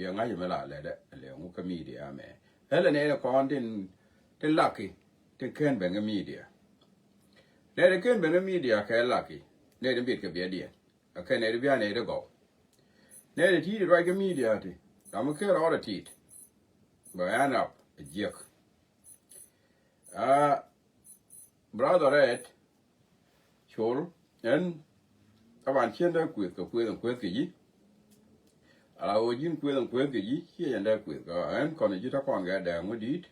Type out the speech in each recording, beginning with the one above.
bi nga je mala le de le ngu ka media me hele ne ko tin lucky tin ken ben ga media le de ken ben ga media ka lucky le de bit ka bi dia ka ne de bi ne de go ne de ti de right ga media ti am ka ra de ti ba an up jek brother red chol en aban chen da kwet ke yi ala o jin kwet ke yi che yan da kwet ga en kon ji ta kon ga da mu dit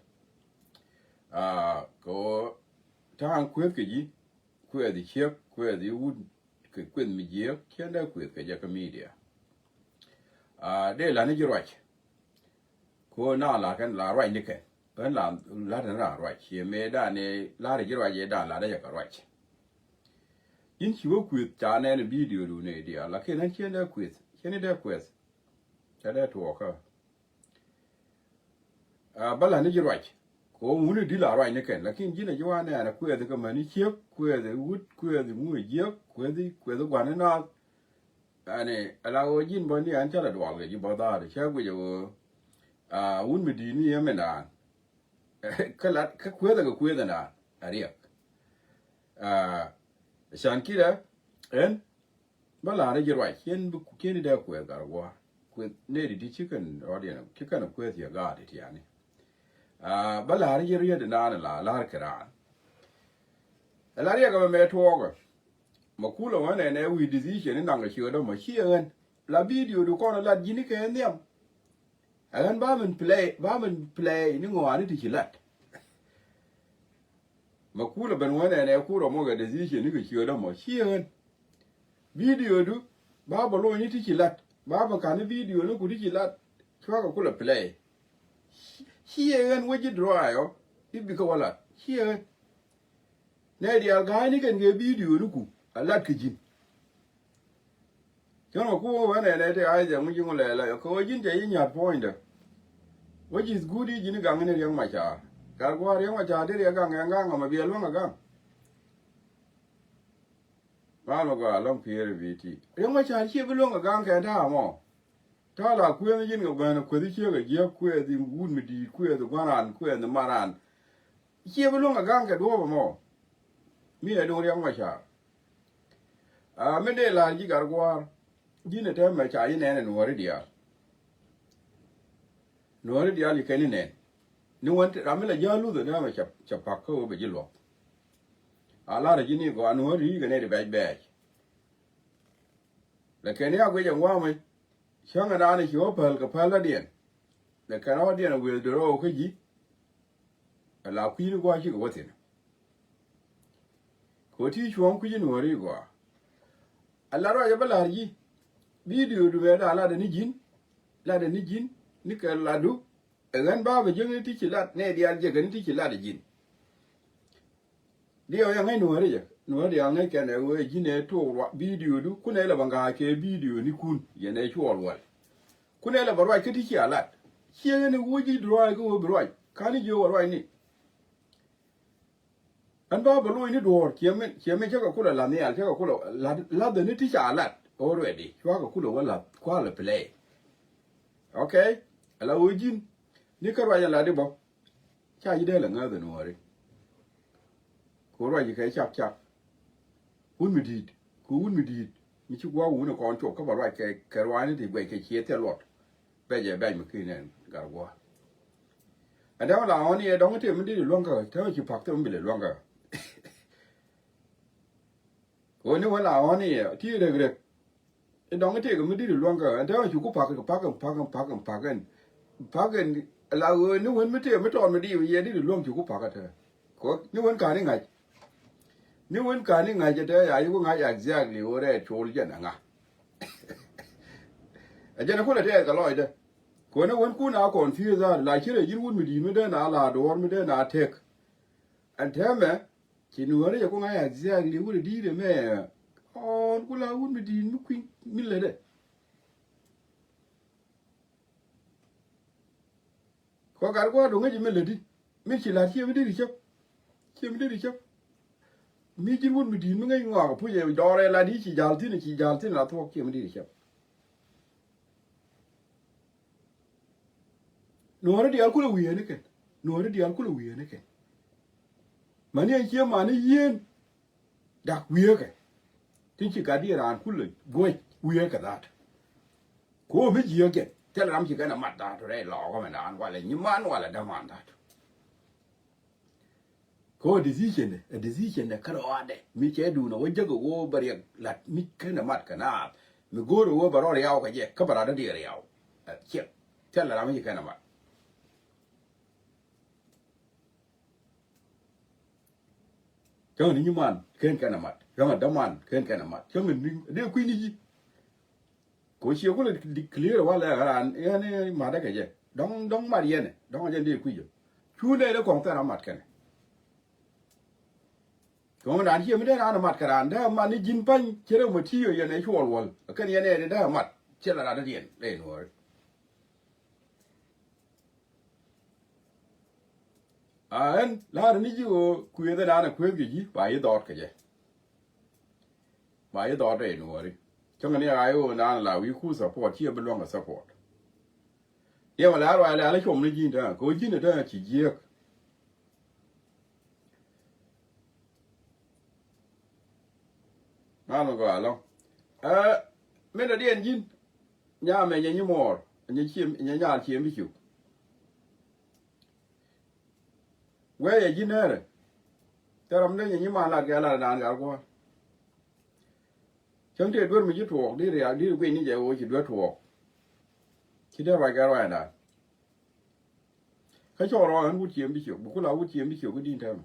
ko ta kwet ke yi kwet di che kwet di u ke kwet mi je chen da kwet ke ja ka media de la ni ji right ko na la kan la right ni ke en la ra right che me da ne la ri ji right je da la da ja ka right in chi wo kwet cha ne ne video du ne dia la ke nan chen da kwet chen da kwet cha da to ka bala ni ji right ko mu ne di la right ne ken la kin ji ne ji wa ne na kwet ka ma ni che kwet wut kwet mu je kwet gwa ne na ane ala o jin bo ni an cha la dwa ge ji bo da de cha gwe jo wun mi di ni ya me na ka la ka kwet na ariya shan kida en bala ne ji right ken bu ken da kwet ga wa kwet ne di chicken audience chicken kwet ya ga de ya ni bala ne ji riya da na la kra la riya ga me to ga makula wane ne we decision ni nanga chido ma chien la video du kono la jini ke ndiam alan ba men play ni ngwani ti chilat makula ben wane ne kuro mo ga decision ni ke chido ma chien video du ba lo ni ti chilat ba ka ni video ni ku ti chilat chwa ka kula play chien we ji draw yo ibi ka wala chien ne di al ga ni ken ge video ni ku alat ke jin jono ko wane ne te ai je mu jingo le la ko jin je yin ya point which is good jin ga ngene yang ma cha ga gwa yang ma cha de ga nga ma bi lo nga ba lo ga long pier vt yang ma cha chi bi lo nga ka ta mo ta la ku yin jin ga na ku di che ga je ku di wun mi di ku di gwaran ku di maran chi bi lo nga ka do ba mo mi e do yang ma cha me de la ji gar gwar ji ne te me cha yi ne Nuer dia li ken ne ni won te amela ja lu de na me cha pa ko be ji lo ala re ji ni go Nuer yi ga ne de be le ken ya gwe jang wa me chang da ne chi opal ka pa la dien le ka no dien will do ko ji la ku ni gwa chi go tin ko ti chuan ku ji Nuer yi go Allah ro ya bala ji video du be da la de ni jin ni ka la du ran ba be jeng ti chilat ne dia je gan ti chilat jin dio ya ngai Nuer ya ngai ka ne we jin ne to video du ku ne la banga ke video ni kun ye ne chwol wal ku ne la barwa ke ti chilat che ne wo ji dro ko barwa ka ni jo warwa ni an ba lo ni dor kiame cha ka kula la ne al cha ka kula la de ni ti cha lat already cha ka kula wala kwa la play okay ala ojin ni ka ya la de bo cha yi de la nga de no re ko ro ji kai chap un mi dit mi chi gwa wu ne kon cho ka ba ro ke ro ni de gbe ke chi te lot be je be mi ki ne ga gwa ada la oni e dong te mi di lo nga ta chi pak te mi le lo nga ko ni wala oni ti de gre e dong te ko mi di lo nga da chu ko pak la ni won mi te mi to mi di ye di lo chu ko pak ta ko ni won ka ni ngai je te ya yu ko ngai exactly o re chol je na nga a je na ko le te ka lo de ko ne won ku na confuse la chire yin won mi di mi de na la do mi de na tek and teme ki Nuer ya ko ngai exactly wo di de me on ku la won mi di mi kwin mi le de ko gar ko do ngi mi le di mi chi la chi mi di chep mi jin won mi di mi ngai ngwa ko pu ye do re la di chi jal tin la to chi mi di chep Nuer dial kula wiye ne ken. Nuer dial kula wiye ne ken. Mani an chia mani yen dak wiye ke. Tin chi gadi ran kula goy wiye ka dat. Ko mi jiye ke. Tel ram chi kana mat da to re lo ko man an wala ni man wala da man dat. Ko decision ne karo ade mi che du no wajja go wo bari lat mi kana mat kana mi goro wo baro yaw ka je ka bara da dire yaw. Che tel ram chi kana mat. Cho ni man ken kana mat. Cho da man ken kana mat. Cho ni de ku ni ko chi ko le clear wala ran ene ma da ka je. Dong ma ye ne. Dong je de ku yo. Chu ne de kong ta mat kana. Ko ran chi mi de ran mat karan da man ni jin pan chere mo ti yo ye ne chwol wol. Kan ye ne da mat. Che la da dien le no. En la ni ji o ku ye da na ku ge ji ba ye dot ka je. Ba ye dot de no ri. Cho ngani ai o na la wi ku support chi be long support. Ye ma la wa la chom ni ji da ko ji ne da chi ji. Na lo ga lo. Me da dien jin. Nya me nya ni mor. Nya chi nya chi mi chu. We ye ji ne re. Taram ne ni ma la ga la dan ga ko. Chẳng thể đuổi mình chỉ thuộc đi rồi đi quên như vậy ôi chỉ đuổi thuộc chỉ để vài cái rồi nè cái chỗ đó anh hút chiếm đi chịu bố là hút chiếm đi chịu cái đi theo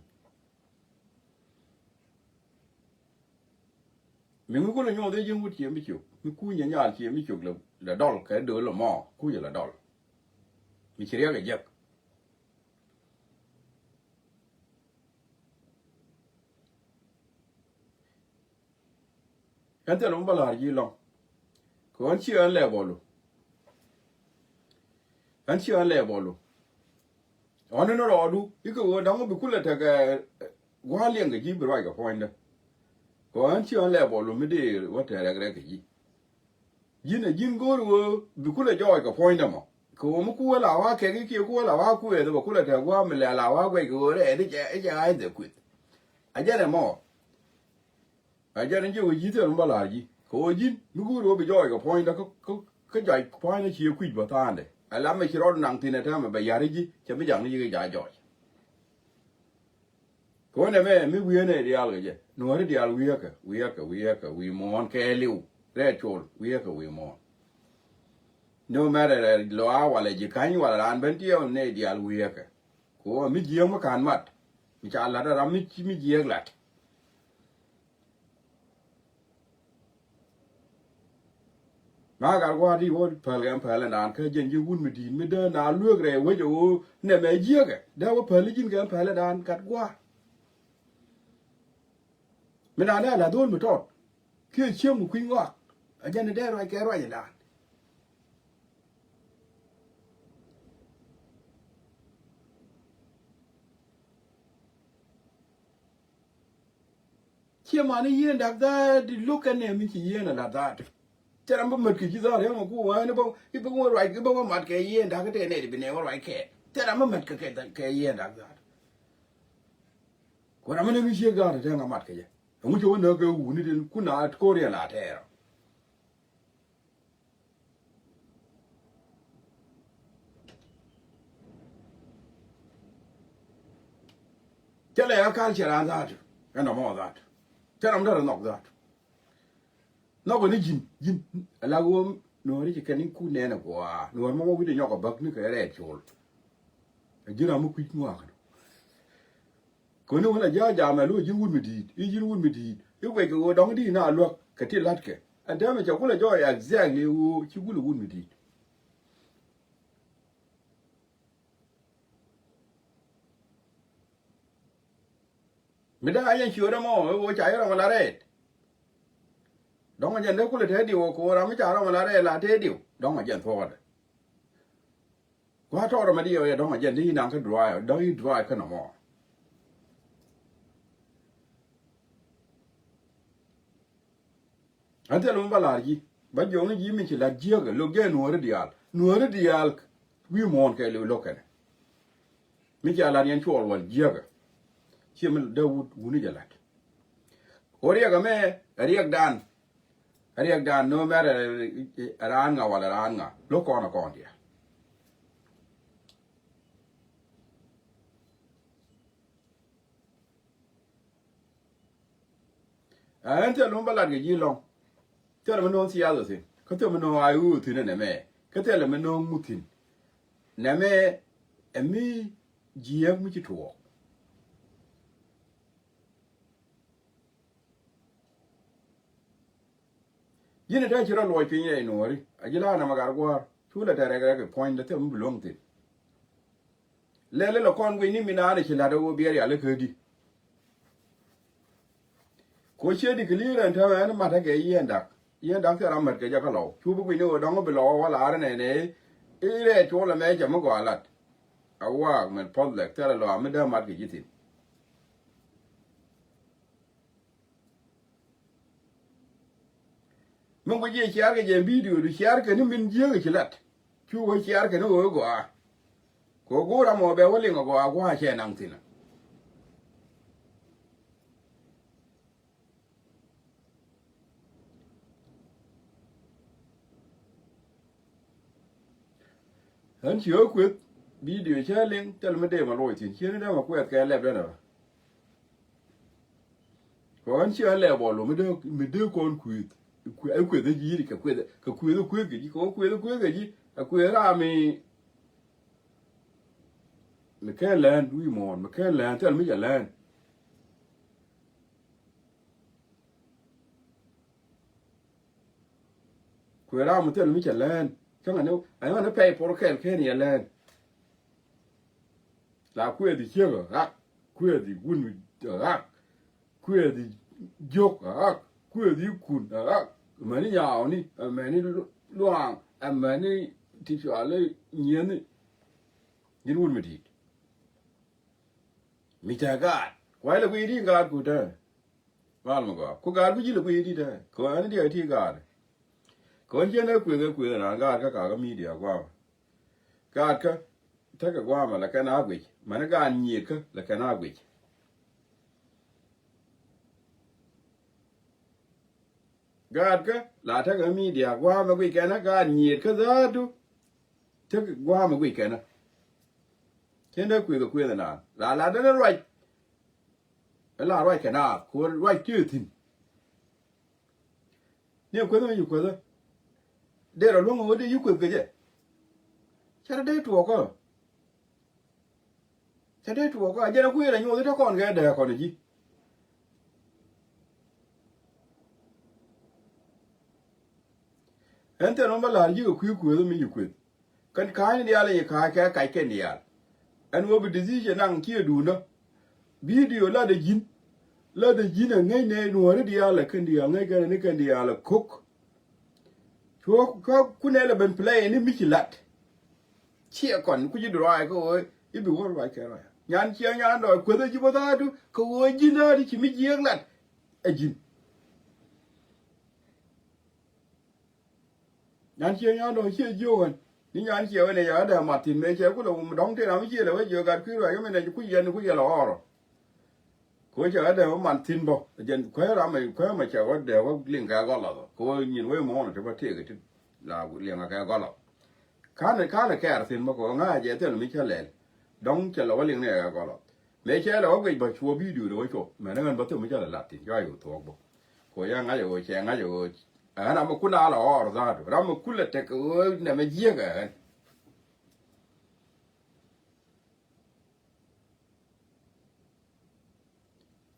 mình cũng có là nhau đấy nhưng hút chiếm đi chịu mình cúi nhà chiếm đi chịu là đòn cái đứa là mò cúi là đòn mình chỉ cái giấc anh ta làm bao giờ gì lòng có anh chưa anh lẻ bỏ luôn anh chưa anh lẻ bỏ luôn anh nó rồi đủ cái cái đó nó bị cú là cái quá liền cái gì bị rồi cái point đó có anh chưa anh lẻ bỏ luôn mới đi what cái gì này jin go rồi bị cú là cho cái point đó mà có một cú là hóa cái kia cú là hóa cú ấy đó cú là cái quá mình là hóa cái đấy để ai để quyết anh ra mà aja nje wo yite no bala ji ko jin nugu ro be joy ko point da ko jai point na chi ku ba tande ala me chi ro nang tin ta me ba yari ji che me jang ni ga ja joy ko ne me mi wi ne dial ga je no ri dial wi mon ke liu re chol wi mon no matter lo a wala ji kan wala ran ben ti ne dial wi ka ko mi ji mo kan mat mi cha la da mi ji lat mà cả qua đi vô phở là nàn cái dân như quân mình đỡ nà luộc rồi với chỗ nè mẹ giết cái đó có phở lý chính cái phở là nàn cắt qua mình nàn đây là đôn một trọt kia chiêm một khuyên ngọt ở dân này đây rồi cái rồi vậy nàn chiêm mà nó yên đặc ra đi lúc cái này mình chỉ yên là đặc ra chả làm mất cái gì đó đấy mà cô nói nó bao cái bao rồi cái bao mặt cái yên đặc cái này thì bên này rồi cái chả làm mất cái yên đặc ra còn làm nó cái gì đó thì thằng mặt cái gì ông chú nó cái u này thì cũng nào có riêng là thế rồi chả lẽ cái chả làm ra cái nào mà ra chả làm ra nó ra nó còn nhìn là gồm nó đi cái này cú nè nó quá nó mà mua cái gì nhỏ cái bắp nữa cái này chôn chỉ là một quýt ngoạc còn nó là giá mà luôn chỉ quân mình đi cái vậy cái đó đi nào luôn cái tiền lát cái anh thấy mà cháu cũng là cho exactly chỉ quân mình đi mình đã ai chưa đó mà vô chạy ra mà là đấy đó mà dân đó cũng là thế điều của nó mới trả ra mà là thế điều đó mà dân thôi quá to rồi mà đi rồi đó mà dân đi năng cái drive đó đi drive cái nào mà anh thấy luôn bao là gì bây giờ nó gì mình chỉ là giết cái lúc cái nuôi dial we mon ke le lokan mi jala nyen chol wal jega chimen dawud wuni jalat oriya ga me ariyak dan no mere ran nga wala ran nga lo kono kon dia ante lo balat ge jilong tere mo non siya do sin ko te mo no ayu tin ne me ko te le mo no mutin ne me emi jiyak mi to yine ta chira loy pinye inori ajila na magar gwar chula tere ga point de te mo belong tin lele lo kon gwi ni mina ne chila do bier ya le kedi ko che di kliran ta ma na mata ke yenda ta ramat ke ja ka lo chu bu gwi no dong be lo wala are ne ire chola me ja mo gwalat awa men podlek tere lo ameda mat ke jitin mun go je chiar ke je video du chiar ke ni min je ke chilat chu go chiar ke no go a ko go ra mo be woli go a kwa che nang tin han chiyo kwet video cha ling tel me de ma loy tin chier da ma kwet ke leb da na ko han chiyo le bo lo me de kon kwet ai kwet de ji ka kwet ke ji ko kwet ke ji a kwet ra mi me ke land wi mon me ke land tel me ja land kwet ra mo tel me ja land chang an ai ma pe por ke ni land la kwet di chiyo ra kwet di gun ra kwet di jok ra kwet di kun ra mani yao ni mani luang mani ti chale nyen ni yin wun meti mi ta ga kwai la kwi di ga ku da wal ma go ku ga ku ji la kwi di da ko an di ti ga ko je na kwi na ga ka mi dia kwa ga ka ta ga kwa ma la ka na gwi ma na ga nyi ka la ka na gwi gad ka la ta ga mi dia gwa ma gwi kana ga nyi ka za du ta gwa ma gwi kana kenda kwi na la da right la right kana ko right tu tin ne ko da yu ko da de ro lo ngo de yu ko ke je cha de tu ko cha de tu ko je na kwi la nyu ta kon ga de ko ji ente no mala yi ko ku mi ku kan kai ni ala yi kai ken ya an wo bi decision nan ki du na video la de jin ngai ne no re dia la kan dia ngai ga ne kan dia la cook ko ku ne la ben play ni mi ki lat chi kon ku ji dro ai ko i bi wo ra ke ra nyan chi nyan do ku da ji bo da du ko wo ji na di ki mi ji lat a jin nyan chi nyan do chi jo wan ni nyan chi ne ya da martin me che ku lo mu dong te na mi chi le we jo ga ku ra yo me ne ku ya lo oro ko che da martin bo jen ko ra me ko ma che wa de wa lin ga ga lo ko ni we mo no te ba te ga ti la lin ga ga lo ka ne ke ar tin mo ko nga je te mi che le dong che lo wa lin ne ga ga lo me che lo ga ba chu video do ko me na ngan ba te mi che la ti ga yo to bo ko ya nga yo che nga yo ana mo kuna ala or da ra mo kula te ko na me je ga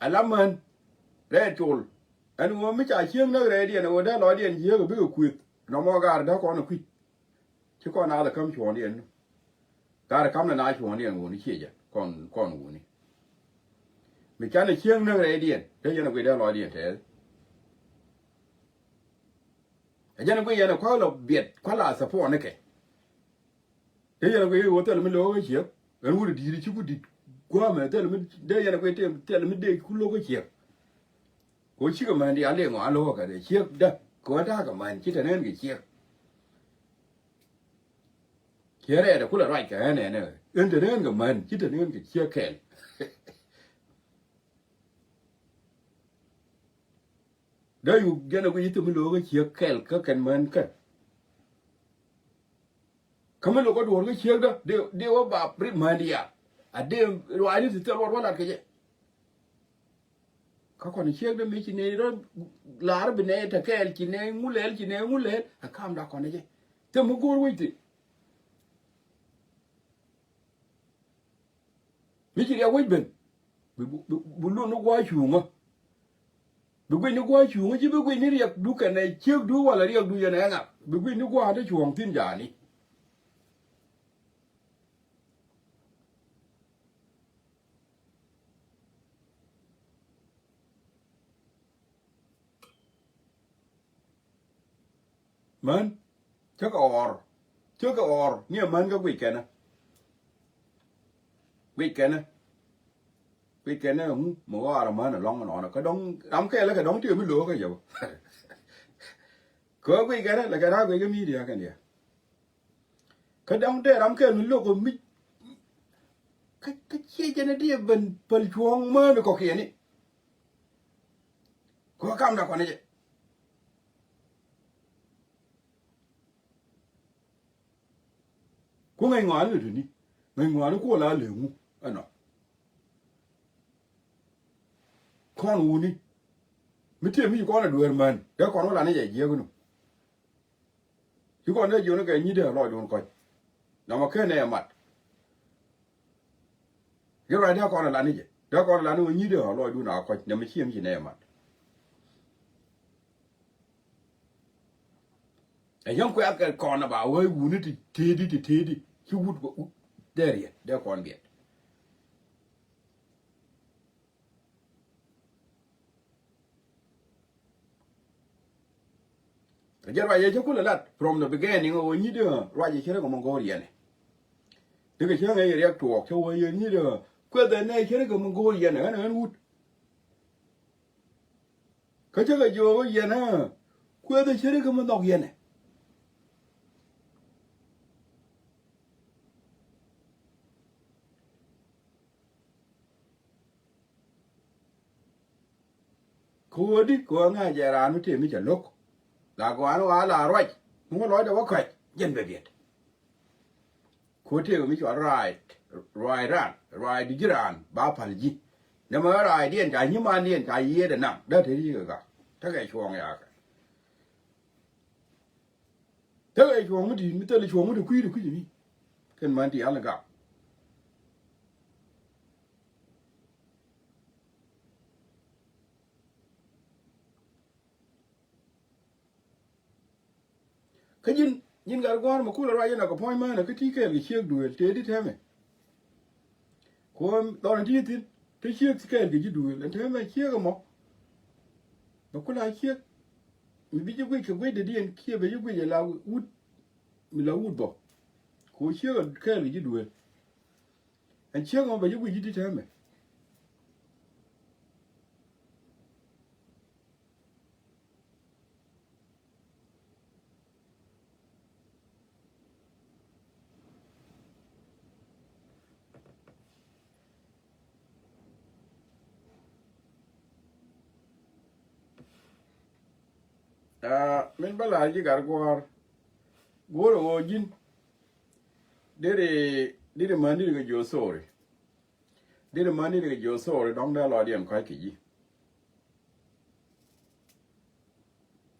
alaman re tol an wo mi cha chieng na re dia no da lo dia je ga bi ku no mo ga da ko na ku chi ko na da kam chuon dia no ga kam na chuon dia wo ni che ja kon wo ni mi cha na chieng na re dia de ya na ku da lo dia te ya na ku ya na ko lo biet ko la sa po ne ke de ya na ku wo te mi lo ga che an wo di chi ku di kwa me te mi de ya na ku te mi de ku lo ga che ko chi ga man dia le ngo a lo ga de che da ko da ga man chi ta ne ge che kere da kula right ka ne ente ne ga man kita ne ga chia kel da yu gana ko yitu mi lo ga chia kel ka kan man ka kama lo ko do ga chia da de wa ba pri mania a de wa ni te lo wala ke je ka ko ni chia da mi chi ne ro la ra bi ne ta kel chi ne ngulel a kam da ko ne je te mu gor wi ti mi chi ya wi ben bu lo no wa chu ngo bu gwi ni gwa chu ngo ji bu gwi ni riek du ka ne chia du wala riek du ya ne nga bu gwi ni gwa da chu tin ja ni man chắc cái or nghe man cái weekend này mà có ara man long nó cái đóng cái là cái đóng chưa biết lúa cái gì có weekend là cái đó cái media cái này cái đóng đây đóng cái mình lúa còn mi cái chia cho nó đi bên chuông mơ nó có kia này có cam nào còn này có ngày ngoài rồi đi ngày ngoài nó có là liều anh nói con u ni mi tiệm mi con là đuổi mình đó con nó là nó dạy dễ cái nó chứ con nó vô nó cái như thế rồi luôn coi nó mà cái này mặt cái này đó con là nó vậy đó con là nó như thế rồi luôn nào coi nó mới chiêm gì này mặt ấy giống cái con là bảo ơi u ni thì đi chứ hút đây đó con biết giờ vậy chứ cũng là from the beginning ở như thế rồi giờ chơi có Mongolia này từ cái chơi này riêng chuột chơi như thế quên tới này chơi có Mongolia này nó hút cái chơi cái vô cái gì nữa quên tới chơi có Mongolia này cô đi cô ngay giờ ra nó thì mới chả lúc là có anh nói là rồi muốn nói đâu có khỏe dân về Việt cô thì mới cho rồi đi ra ba phần gì nếu mà rồi điên cái như mà điên cái gì để nặng đó thế gì cả thế cái chuồng ya thế cái chuồng thì mới tới chuồng mới được quy gì cái mà thì ăn là gặp cái nhìn cái quan mà cú là ra là có point mà là cái tí cái chiếc đuổi thế đi theo mày cô đó là tí thì cái chiếc cái đuổi là thế mày chiếc cái mà cú là chiếc mình biết cái quay để đi ăn kia bây giờ quay là út mình là út bỏ cô chiếc cái đuổi anh chiếc mà bây giờ quay đi theo mày mình bảo là cái gar goro ojin dere mani de jo sore dere mani de jo sore dong da lo diem kai ki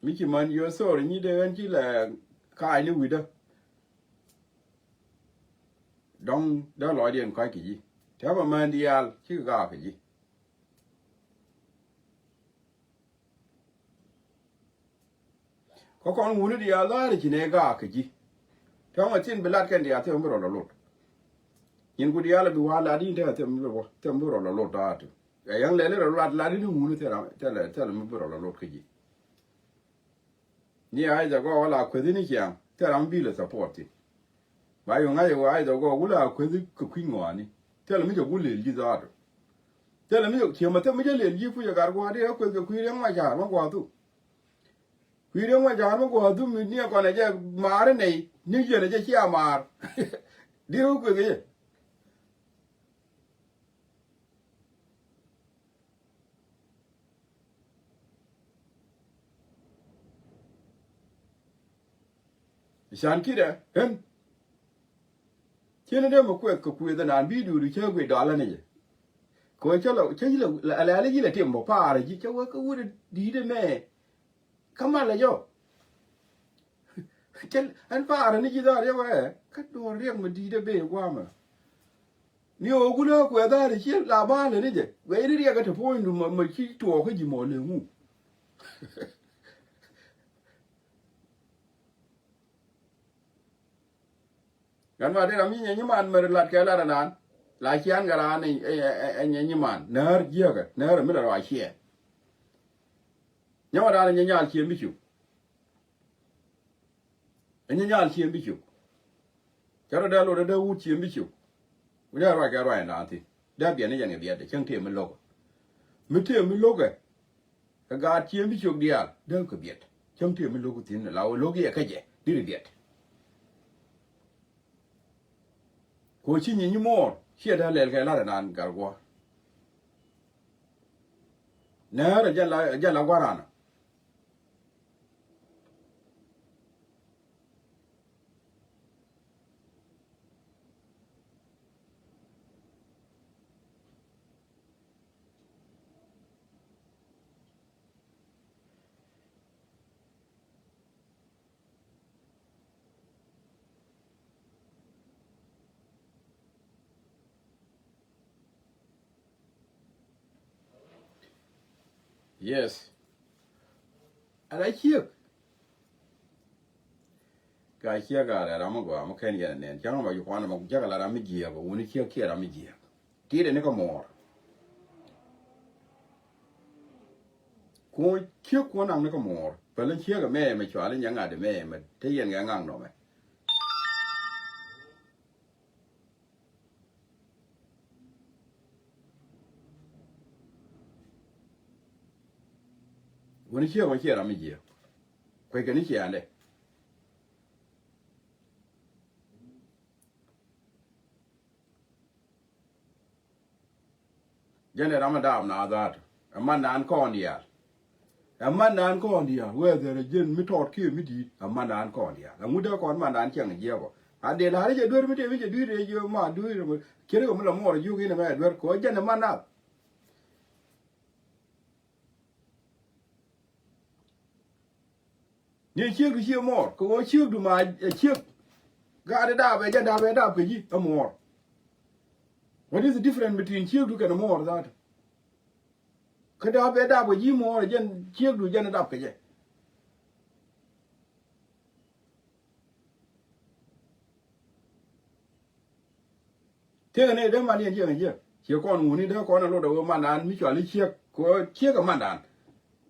mi ki man jo sore ni de an chi là kai ni wi da dong da lo diem kai ki ta ma man dial chi ga ki có con muốn đi à đó thì chỉ này gà cái gì theo mà trên belát cái này theo mới rồi lột nhưng cái đi à là bị hoa lá đi theo mới rồi lột đó thôi cái yang lấy rồi lá đi nó muốn theo là mới rồi lột cái gì ni ai giờ có là cái gì này chẳng theo là bị là support thì bây giờ ngay ai giờ có là cái gì cực kinh ngoan đi theo là mới cho cái liền gì đó theo là mới cho khi mà theo mới cho liền gì phụ cho cả qua đi cái gì yang mà chả mà qua tu we don't want to go to me near Conaja Marine, New Year, Jackia Mar. Deal with it. Shankida, him. China them a quick with an unbedu to check with Dollar. Coachella, Chilo, Allegilla Timbo, Par, you work would deed a man. Come on, yo. And Par and you are everywhere. Cut to a ring with deed a bay warmer. New good luck where that is here, La Ban and it. Where did I get a point to my key to a Hijimon? Gan ma de mi nyi man mer lat ke la nan la chian gara ni nyi man ner giega ner mi la wa chie nya wa da nyi nyal chie mi chu nyi nyal chie mi chu charo da lo da wu chie mi chu u da ra ga ra na ti da bien ni yang bia de chang te mi lo mi te mi lo ga ga chie mi chu dia da ko biet chang te mi lo ku tin la lo ge ka je di biet ko chi ni mo chia da le ga la nan ga go na ra ja la gwa ran yes ala chia ga chia ga ra ma go ma ken ya ne chang ma yu kwana ma ja ga la mi ji ga woni chia kia ra mi ji ti de ne ko mo ko chia ko nang ne ko mo pe le chia ga me me chwa le nyang a de me me te yen ga ngang no me woni chia ra mi ji ko ga ni chia ne ja ne ra ma da na da man nan ko dia man nan ko dia we de jen mi tot ki mi di man nan ko dia la mu da ko man nan chang je ko a de la je dur mi de mi je du de je ma du ro kire ko mo la mo ju ki ne ma dur ko ja ne man na ni chiếc cái chiếc mỏ có chiếc đủ mà chiếc gà đã về đạp cái gì a mỏ what is the difference between chiếc đủ cái mỏ that cái đạp về đạp cái gì mỏ dân chiếc đủ dân đạp cái gì thế này đấy mà điên chiếc con ngủ đi đó con là lô đầu mà đàn mới chọn lấy chiếc có chiếc ở mà đàn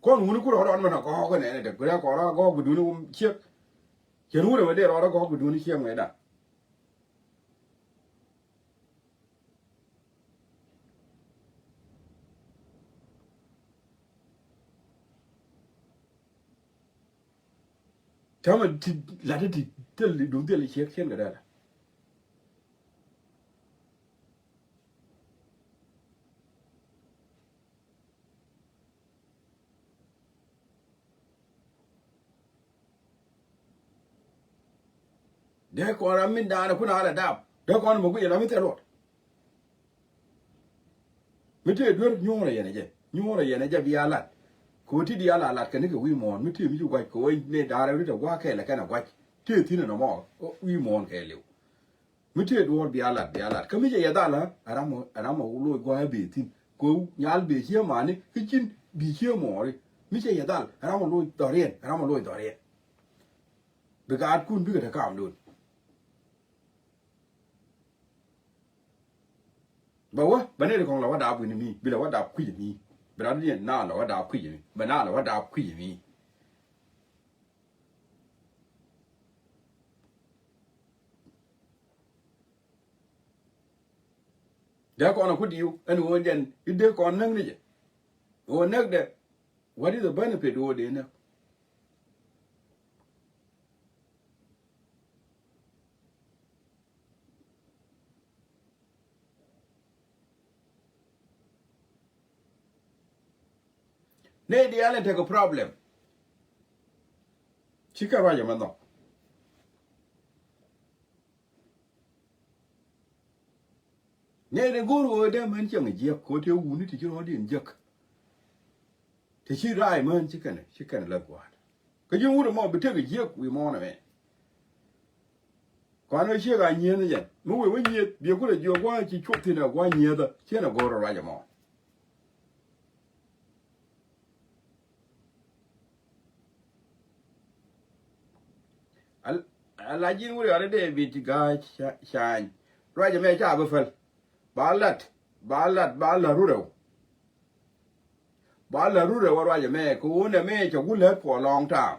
con ngủ nó đó mà nó có cái này được cái có đó có cái đuôi nó chiếc chỉรู้เลยว่าเดี๋ยวเราก็ไปดูนี่เชี่ยงไงด่ะถ้ามันหลังจากที่เดี๋ยวดูเดี๋ยวเลยเชี่ยงก็ได้เดี๋ยวก่อนเราไม่ด่านะคุณอะไรด่าเดี๋ยวก่อนผมก็อย่าเราไม่เตะรถไม่เตะด้วยยุ่งอะไรอย่างเงี้ยยุ่งอะไรอย่างเงี้ยบิอาลัดคนที่ดิอาลัดกันนี่ก็วิมอนไม่เตะไม่อยู่ไว้ก็เนี่ยด่าเราด้วยแต่ว่าแค่ละแค่ไหนไว้เตะที่นั่นน่ะมั้งวิมอนแค่เร็วไม่เตะด้วยบิอาลัดก็ไม่ใช่ยาด่าละอารามาอุลุยก็ให้เบียดก็ยาลเบียดเชี่ยมานี่คือจินบีเชี่ยหมอเลยไม่ใช่ยาด่าอารามาลุยต่อเรียนเบกอาดคุณพี่ก็จะกล้ามดูบอกว่าบันนี้ของเราว่าดาวคุยนี่มีเวลาว่าดาวคุยอย่างนี้เวลาเนี่ยหน้าเราว่าดาวคุยอย่างนี้บันหน้าเราว่าดาวคุยอย่างนี้เดี๋ยวก่อนเราคุยดิวอันนู้นยันเดี๋ยวก่อนนั่งนี่จ้ะโอ้นั่งเด้อ what is the benefit โอ้เดี๋ยวนะ ne di ale take a problem chika raja mano ne de guru de man chang je ko te wu ni ti ro din je te chi rai man chika la kwa ka jin wu mo bi te je wi mo na me kwa no che ga nye ne je mo we nye bi ku le jo kwa chi chok ti na kwa nye da che na guru raja mo ala jin wu ale de bi ti ga shan raja me cha ba fel balat bala ruro warwa je me ku ne me cho let for a long time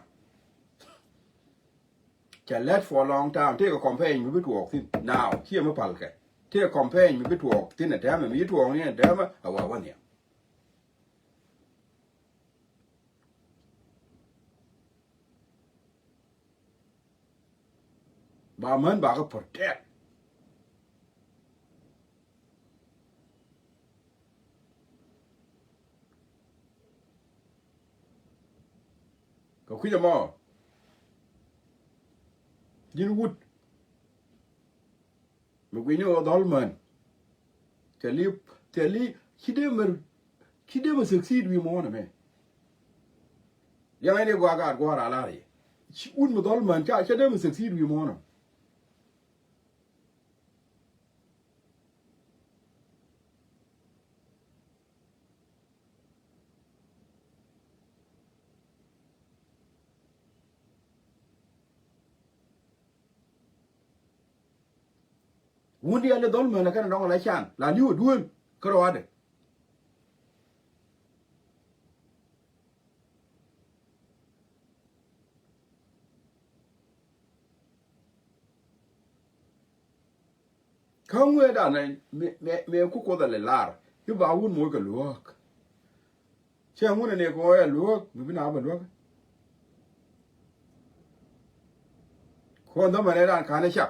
cha let for a long time take a campaign mi bitwo tin now here me palke take a campaign mi bitwo tin na ta me mi bitwo ni ta ma awa wani ba man ba ka protect ko kuja mo jin wut mi gwini o dolman teli kide ma succeed wi mo na me yang ne gwa ra la ri un mo dolman cha de ma succeed wi mo na wundi ale dolman la kana ndong la chan la liu duon kro ade kangwe da ne me ku ko da le lar yu ba wun mo ka luok che mun ne ko ya luok mi bina ba luok ko da mane ran ka ne sha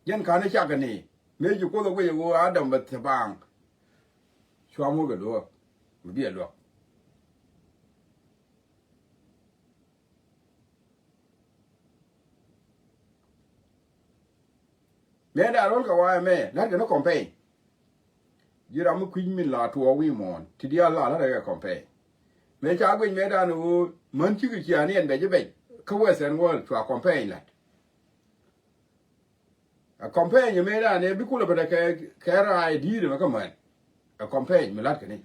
yan ka ne sha ka ni me ju ko da ko ye wo adam ba ta bang chwa mo ka luok mi bi luok me da rol ka wa me la ga no campaign jira mu kwin min la to wi mon ti dia la ga campaign me cha gwin me da no man chi ki ya ni en be je be ka western world to a campaign la a campaign me da ne bi kula ba da ka ra ID de ma ka man a campaign me lat ka ni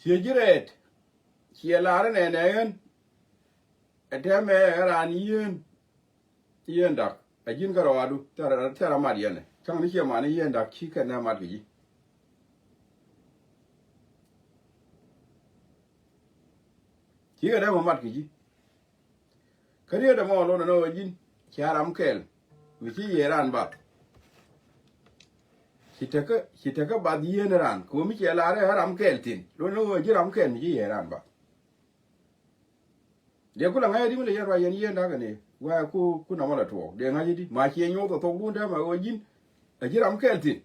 sie jiret sie la ne ne en ete me ran yen dak a jin ka rawadu tara ma di ne chang ni che ma ne yen dak chi ka na ma gi chi ga da ma mat gi kariya da mo lo no jin charam kel mi chi yeran ba chitaka ba di ran ko mi che la re haram kel tin lo no ji ram kel mi chi yeran ba de kula ngai di mi le yarwa yen da ga ne wa ku na mala to de ngai di ma chi nyo to lu da ma o jin a ji ram kel tin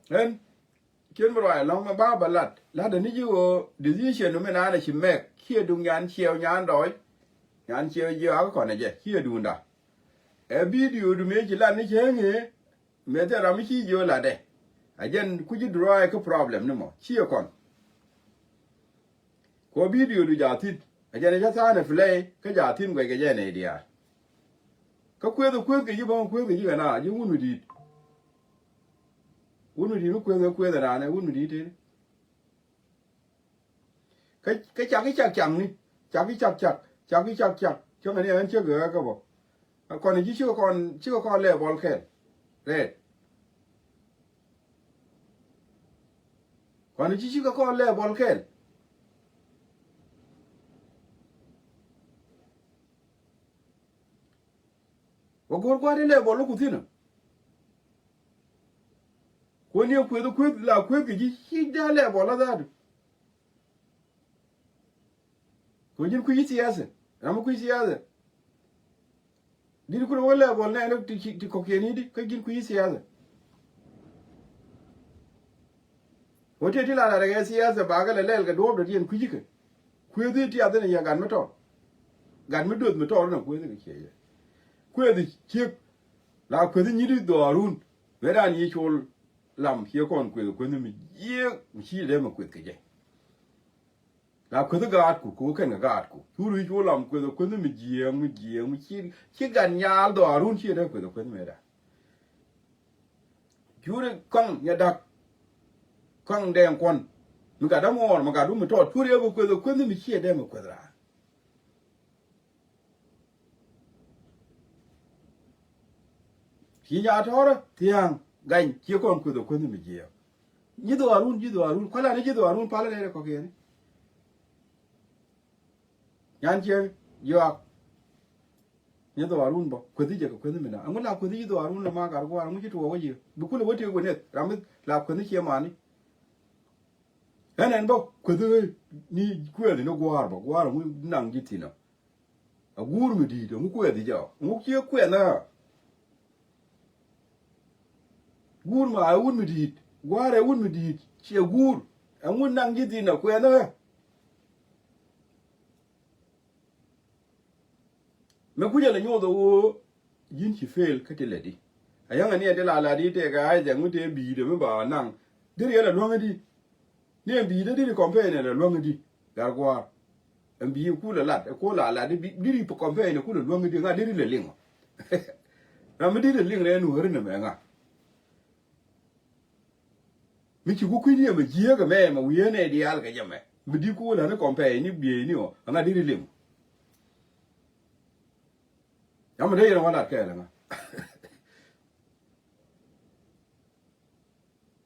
en ken bro ai long ma ba balat la de ni ji o decision no me na na chi mek khie dung yan chieo nyan doi nyan chieo ji a ko na je khie du nda e video du me ji la ni che nge me te ra mi chi jo la de a jen ku ji draw ka problem no mo chi kon ko video du ja tin a jen ja sa na play ka ja tin gwe ge je ne dia ka kwe ke ji bon kwe ke ji na ji unu di kwe da na unu di te cái chẳng đi chắc cho người này chưa gỡ cơ bộ còn này chưa con lẻ bol khen đấy còn này chưa con lẻ bol khen o gor kwa de le bolo ku tina ko ni ku do ku la ku ki ji da le bolo da ko jin ku yi siyasa am ku yi siyasa dir ku wala bol na no ti ko ke ni di ko jin ku yi siyasa o te ti la la ga siyasa ba ga le ga do do yin ku ji ke ku di ti adana ya gan meto gan me do me to na ku di ke ku di ki la ku di ni di do arun we da ni chol lam hi kon ku ni mi ye mi le ma ku ke je la ku ga at ku ken ga at ku turu chol lam ku ni mi chi gan nya do arun chi da ku ni me da jure kong ya dak kong den kon mi ga da mo ma ga du mi to turu ku ni mi chi da ma ku da chi ya thora tiang gan chi kon ku ni mi ji do arun ko la ni ji do arun pa la ne ko ke ni yan che yo ni do arun bo ku di je ku ni mi na an la ku di do arun ma ga ko arun ji to wo ji bu ku le wo te go ne ram la ku ni che ma ni en bo ku di ni ku ni no go ar mu nang ji ti na a gur mi di do mu ku di ja mu che ku na gur ma a un mi di gware un mi di che gur an un nang ji ti na ku na me ku jala nyodo wo yin chi fail ka te ledi ayanga ni de la di te ga ai de mu te bi de me ba nang dir ya la lo ngadi ni bi de di compare la lo ngadi gar kwa en bi ku la lat ko la di di po compare ku la lo ngadi nga di le lingo na me di le ling le nu hore ne me nga mi chi ku ni me je ga me ma wiye ne di al ga je me mi di ku la ne compare ni bi ni o nga di lingo ya me de ya wala ka la nga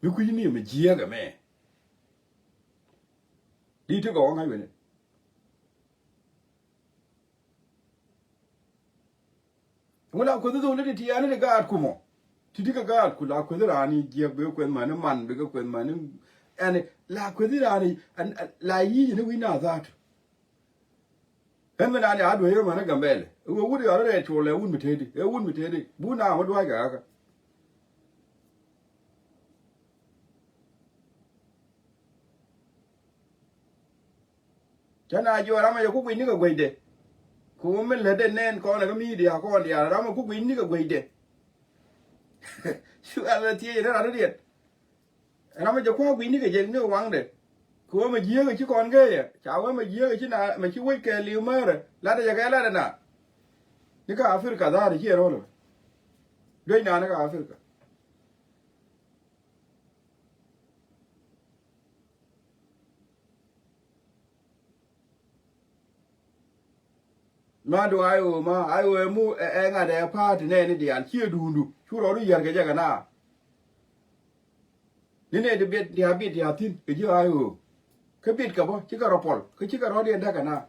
mi ku ni me je ga me đi trước có ngay vậy này ngô la ko do le ti ani le ga ku mo ti di ga ku la ko da ni je be ko ma ne man be ko ma ne ani la ko da ni la yi ni wi na za tu en me na ni ado ye ma ne gambele wo wuri ya re to le wun mi te di e wun mi te di bu na ho do ga chana jo rama yo ku ni ga gweide ku men le de nen ko na ga mi dia ko dia rama ku ni ga gweide shu ala ti ra ra de rama jo ku ni ga je ni wang de ku ma je ga chi kon ge ya cha wa ma je ga chi na ma chi wei ke li ma re la de ga la de na ni ka afrika da de je ro lo de na na ga afrika ma do ayo mu e nga de party ne ni dia chi dundu chu ro ru yer ga na ni ne de bit dia tin ke ji ayo ke bit ka bo chi ka ro pol ke chi ka ro de da ga na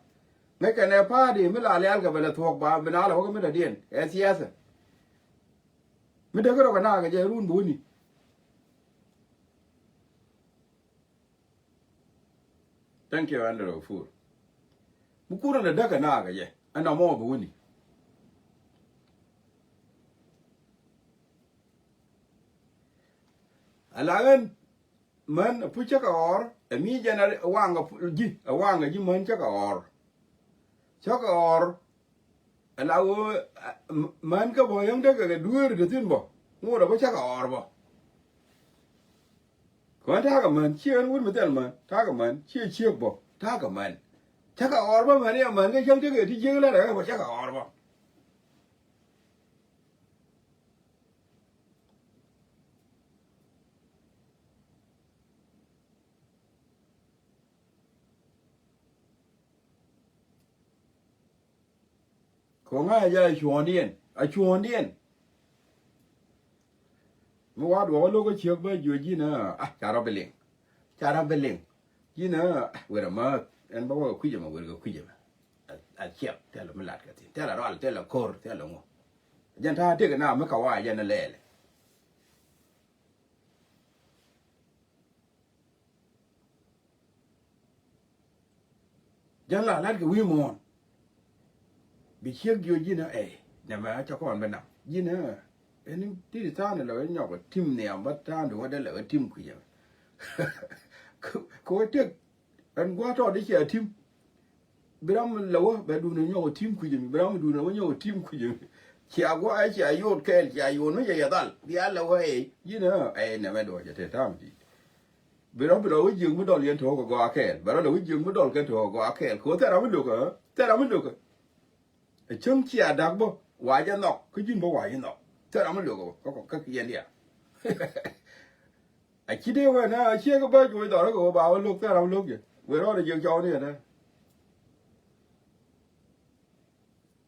me ka ne party mi la le al ga bele thok ba mi na la ko mi da dien e siyasa mi de ko ro ga na ga je run bu ni thank you Andrew for mu ku ro da ga na ga je ana mo bu ni alagan man pu cha ka or mi jana wanga ji man cha ka or alawo man ka bo yang da ga duer de tin bo mo da cha ka or bo ko ta ka man chi an wun mi tel man ta ka man chi bo ta ka man cha ka or bo man ya man ga chang te ga ti je la da bo cha ka or bo ko nga ya chuan dien mo wa do lo ko chiek ba ju ji na cha ro beling ji na we ra ma en ba wa ku je ma we ga ku je ma a chiek te lo mi lat ka ti te la ro te la kor te lo ngo ยันท่าเด็กหน้าไม่เขาว่ายันนั่นแหละยันหลานลัดกับวิมอนบิเชียกอยู่ยินะเนี่ยมาเจ้าก่อนเป็นหนักยินะนี่ที่ท่านเนี่ยเราหยอกทิมเนี่ยบัดท่านดูว่าได้เลยทิมคุยยังเขาเด็กอันกว่าตอนที่เชียทิมเบรามเลวะเบดูเนี่ยหยอกทิมคุยยังเบรามดูเนี่ยว่าหยอกทิมคุยยังเชียกว่าเชียโยนแค่เชียโยนไม่ใช่ยาตันเดี๋ยวเลวะยินะเนี่ยมาดูจะเท่าทำดีเบรามเรายิงไม่โดนเลี้ยงถั่วก็อาแค่เบรามเรายิงไม่โดนกันถั่วก็อาแค่เขาแต่เราไม่ดูกันแต่เราไม่ดูกันช่างเชียดักบ่วายจะนอกก็ยิงบ่วายจะนอกแต่เราไม่ดูกันก็ยันเดียคิดได้ว่านะเชียก็บ้าอยู่ต่อแล้วก็บ่าวลูกแต่เราลูกอยู่เวลาเราเยอะจอเนี่ยนะ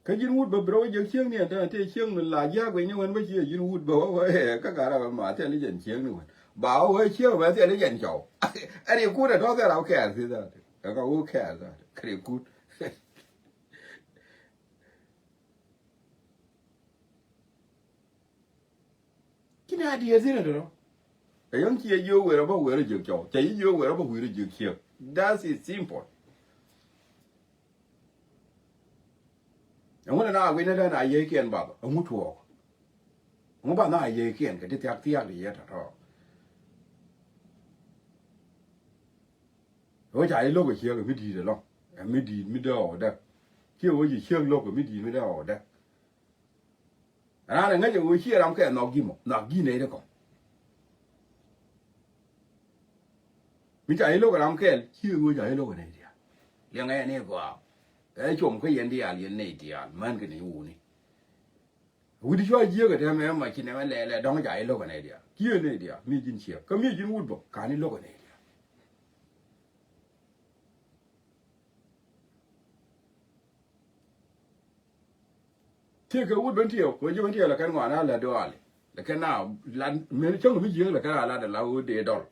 ก็ยินวุฒิบ่เราเยอะเชียงเนี่ยแต่ที่เชียงมันหลายยากกว่านี้มันไม่เชียยินวุฒิบ่ว่าก็การเรามาแต่ละยันเชียงนี่มันบ่าวเชียงมาแต่ละยันเจ้าอันนี้กูได้ท้อแต่เราแค่สิจ้ะแล้วก็กูแค่จ้ะครีกูกินอะไรสิเนี่ยเนาะยังเชียร์เยอะเวลาบ่เวลาเยอะเจ้าใจเยอะเวลาบ่เวลาเยอะเชียร์ That's it simple 我那那为那那也见吧，我错，我把那也见给这点里也他他，我家里老个些个没地的了，没地没得好的，就我一些老个没地没得好的，那人家就我些人看脑筋嘛，脑筋来的讲，没家里老个人看，就我家里老个那点，两个那个。ชมก็ยันเดียเรียนในเดียมันก็ในอูนี่วูที่ช่วยเยอะก็ทำให้มาคิดในวันแรกดองใจโลกในเดียเกี่ยในเดียมีจินเชียก็มีจินวูดบอกการนี้โลกในเดียเที่ยวก็วูดเป็นเที่ยววันยี่วันเที่ยวแล้วกันว่าน่าละดูอะไรแล้วกันน่าลันเมื่อช่วงไม่เยอะแล้วกันอะไรแต่เราเดือดดอล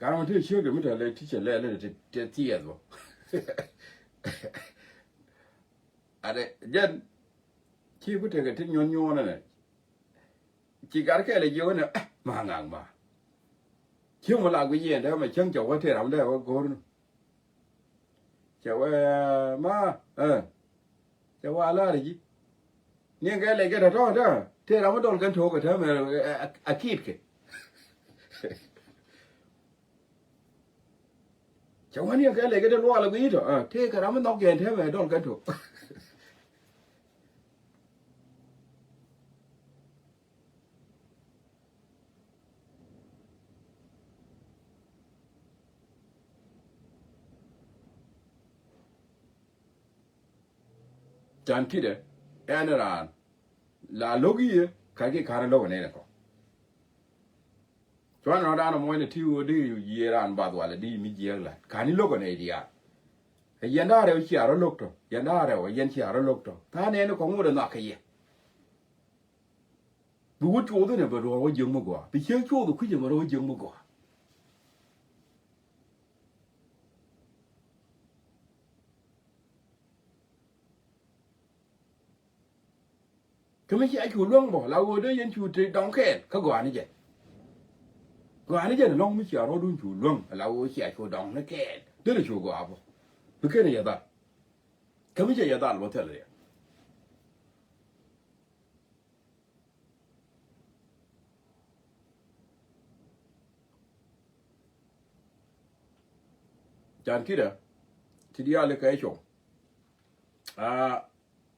การมันเที่ยวเชื่อกันไม่ได้เลยที่เฉลี่ยเลยจะเที่ยวบ่อะไรยันที่พูดถึงกันที่ย้อนๆนั่นแหละจีการแค่เลยเยอะเนี่ยมางานมาเชื่อมาลากุยเย็นได้ไหมเชื่อเจ้าว่าเท่าไรได้ว่าโกนเจ้าว่ามาเจ้าว่าอะไรจีเนี่ยแกเลยแกถ้าทอดได้เท่าไรไม่โดนกันโถกันเท่าไหร่อาคีดแกเจ้าวันนี้แกเลยก็จะรู้อะไรกูอีกอ่ะเท่ก็เราไม่ต้องเกินเท่าไหร่โดนกันถูกจานคิดเลยแอนนาลาโลกี้ใครที่ขาร์โลกันเนี่ยก็ชวนเราด้านมวยเนี่ยที่ว่าดีอยู่เยรันบาดว่าเลยดีมีเยอะเลยขาร์นี่โลกันเนี่ยดีอ่ะยันได้เราเชียร์เราโลกตัวยันได้เรายันเชียร์เราโลกตัวท่านเนี่ยของมันน่าเขี้ยบุกโจทย์เนี่ยเป็นเราเยอะมากกว่าไปเชี่ยวโจทย์คุยกันเราเยอะมากกว่าก็ไม่ใช่ไอ้ชูล่วงบ่เราได้ยันชูตรีดองแค่เขากว่านี่เจ้กว่านี่เจ้น้องไม่เชื่อเราดูชูล่วงเราเชื่อชูดองนั่นแค่เดี๋ยวชูกว่าบ่ไม่แค่นี้ยาตาก็ไม่ใช่ยาตาหรือเท่าไรจานคิดอ่ะที่เดียวเลยก็ไอ้ชง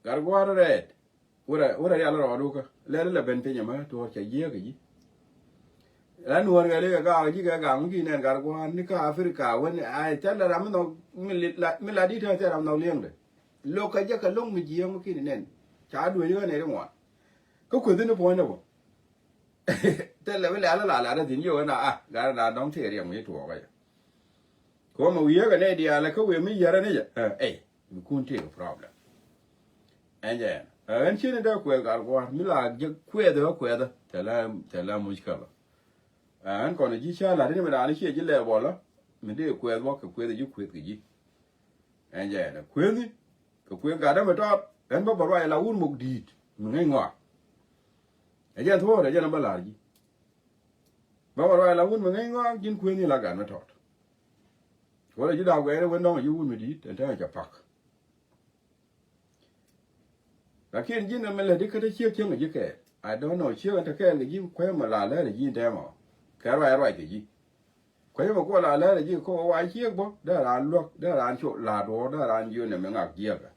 การกว่าอะไรora ya la roduka le ben pe nyama to cha ye ga yi la nuor ga le ga ji ga ngi ne ga ko ni ka afrika wen ai cha la ram no mi la di tha cha ram no lieng de lo ka ja ka long mi ji mo ki ne cha du ni ga ne de mo ko ku de no po ne bo te le la la de din yo na ga na dong che riang mi to ga ko mo ye ga ne dia la ko we mi ya ra ne ja mi kun te problem anjeอันเช่นนั้นคุยกันว่ามิลาจะคุยเด้อคุยเด้อแต่ละมุชกะละอันก่อนที่ชาลาที่มันอันนี้เชื่อจิเล่บอลละมันได้คุยว่าคุยได้ยุคุยกี่อันเจนะคุยนี่ก็คุยกันได้ไม่ตอบ en ba barwa la un muk dit ngai ngwa ajan tho da jana bala ji ba barwa la un ngai ngwa jin ku ni la gan na tot wala ji da gwe wen dong ju un mi dit en ta ja pak lakin jin na mele dikata chiek chieng ji ke I don't know chiek ta ke ji kwe ma la le ji de mo ka ra ke ji kwe ma ko la le ji ko wa chiek bo da ran lok da ran chu la do da ran yu ne me ngak ji ga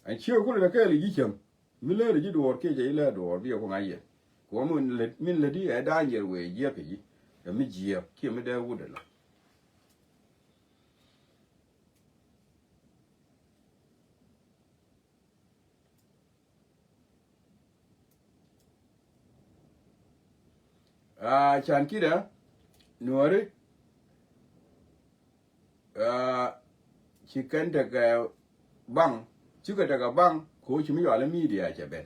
anh chiek ko le ke ji chem mi le ji do ke je le do bi ko ngai ye ko min le di e da ye we ji ke ji mi ji ki mi de wu de la chan kida nuare chicken daga bang chuka daga bang ko chimi wala media che ben